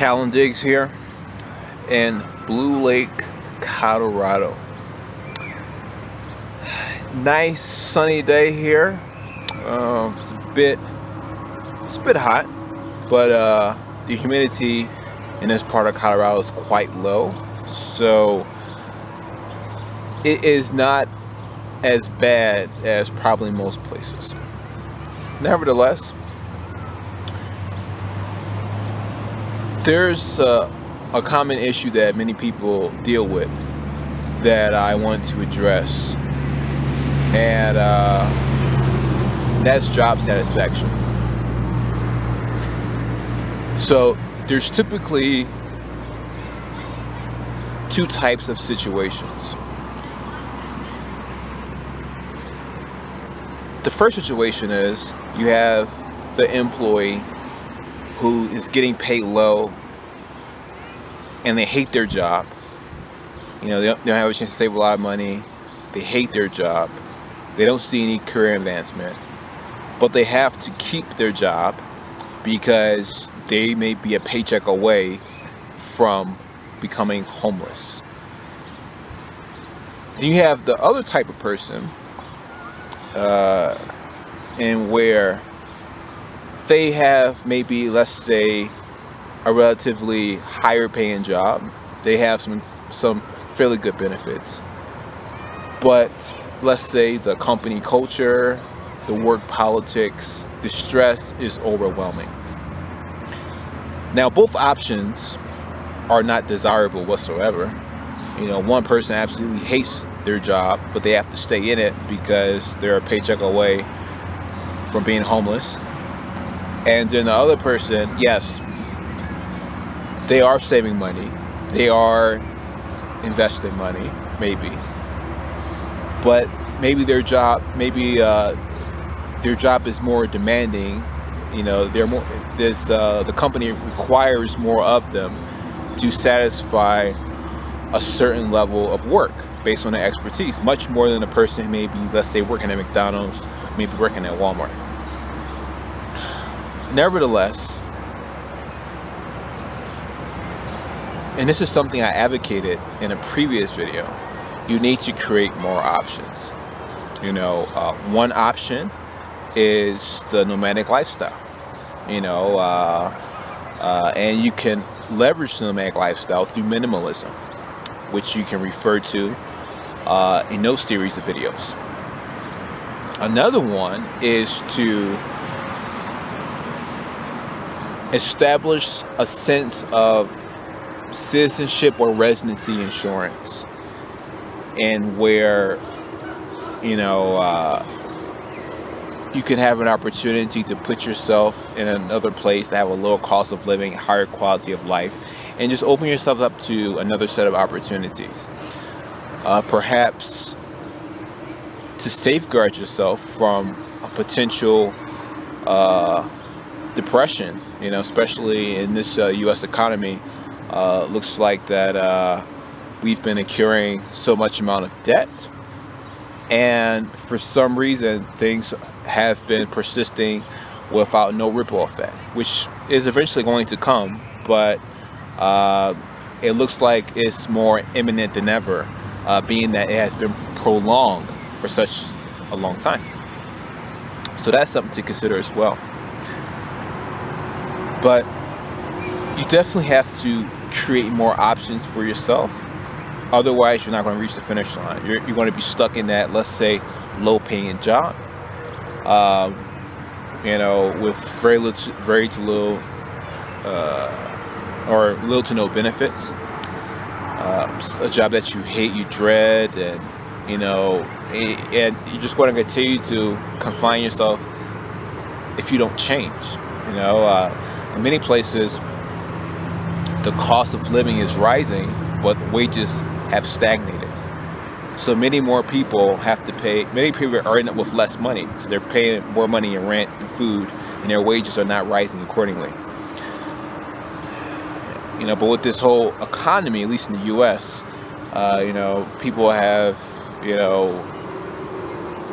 Callan Diggs here in Blue Lake, Colorado. Nice sunny day here. It's a bit hot, but the humidity in this part of Colorado is quite low, so it is not as bad as probably most places. Nevertheless, there's a common issue that many people deal with that I want to address, and that's job satisfaction. So there's typically two types of situations. The first situation is you have the employee who is getting paid low and they hate their job. They don't have a chance to save a lot of money. They hate their job. They don't see any career advancement, but they have to keep their job because they may be a paycheck away from becoming homeless. Then you have the other type of person, and where they have maybe, let's say, a relatively higher paying job. They have some fairly good benefits, but let's say the company culture, the work politics, the stress is overwhelming. Now, both options are not desirable whatsoever. One person absolutely hates their job, but they have to stay in it because they're a paycheck away from being homeless. And then the other person, yes, they are saving money, they are investing money, maybe, but maybe their job is more demanding. They're more. The company requires more of them to satisfy a certain level of work based on their expertise, much more than a person who may be, let's say, working at McDonald's, maybe working at Walmart. Nevertheless, and this is something I advocated in a previous video, you need to create more options. One option is the nomadic lifestyle. And you can leverage the nomadic lifestyle through minimalism, which you can refer to in those series of videos. Another one is to establish a sense of citizenship or residency insurance, and where you can have an opportunity to put yourself in another place that have a lower cost of living, higher quality of life, and just open yourself up to another set of opportunities. Perhaps to safeguard yourself from a potential depression, especially in this U.S. economy. Looks like that we've been accruing so much amount of debt, and for some reason things have been persisting without no ripple effect, which is eventually going to come, but it looks like it's more imminent than ever, being that it has been prolonged for such a long time. So that's something to consider as well. But you definitely have to create more options for yourself. Otherwise, you're not going to reach the finish line. You're going to be stuck in that, let's say, low-paying job, with very to little, or little to no benefits. A job that you hate, you dread, and and you're just going to continue to confine yourself if you don't change. In many places, the cost of living is rising, but wages have stagnated. So many more people have to pay. Many people are ending up with less money because they're paying more money in rent and food, and their wages are not rising accordingly. But with this whole economy, at least in the U.S., people have,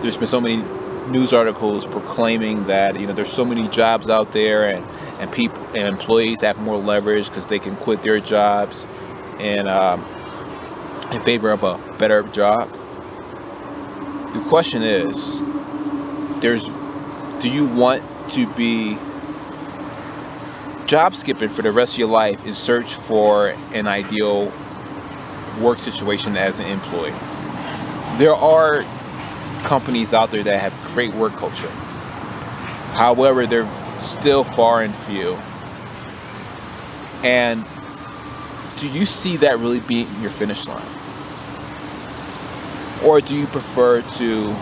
there's been so many news articles proclaiming that there's so many jobs out there, and and people and employees have more leverage because they can quit their jobs and in favor of a better job. The question is, do you want to be job skipping for the rest of your life in search for an ideal work situation as an employee? There are companies out there that have great work culture. However, they're still far and few. And do you see that really being your finish line? Or do you prefer to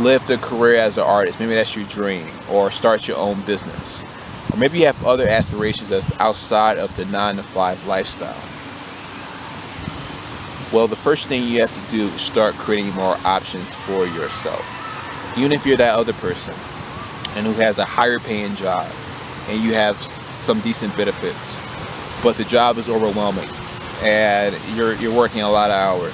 live the career as an artist? Maybe that's your dream. Or start your own business. Or maybe you have other aspirations that's outside of the 9-to-5 lifestyle. Well, the first thing you have to do is start creating more options for yourself. Even if you're that other person and who has a higher paying job and you have some decent benefits, but the job is overwhelming and you're working a lot of hours.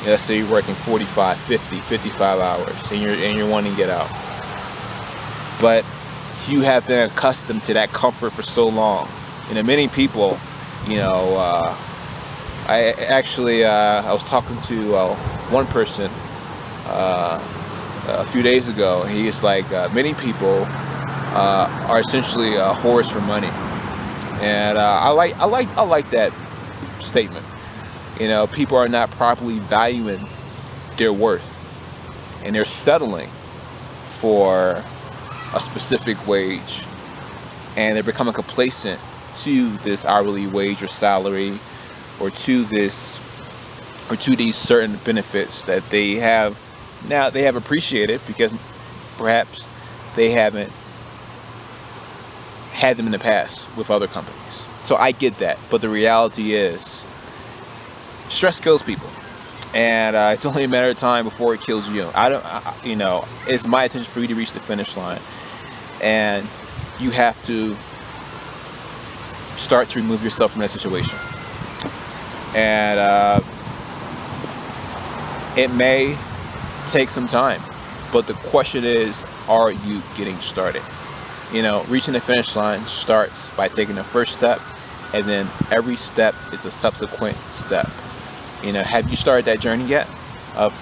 Let's say you're working 45, 50, 55 hours and you're wanting to get out. But you have been accustomed to that comfort for so long. Many people, I was talking to one person a few days ago. He's like, many people are essentially whores for money, and I like that statement. People are not properly valuing their worth, and they're settling for a specific wage, and they're becoming complacent to this hourly wage or salary, or to these certain benefits that they have appreciated because perhaps they haven't had them in the past with other companies. So I get that, but the reality is stress kills people, and it's only a matter of time before it kills you. It's my intention for you to reach the finish line, and you have to start to remove yourself from that situation. And it may take some time, but the question is, are you getting started? Reaching the finish line starts by taking the first step, and then every step is a subsequent step. Have you started that journey yet of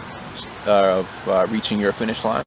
reaching your finish line?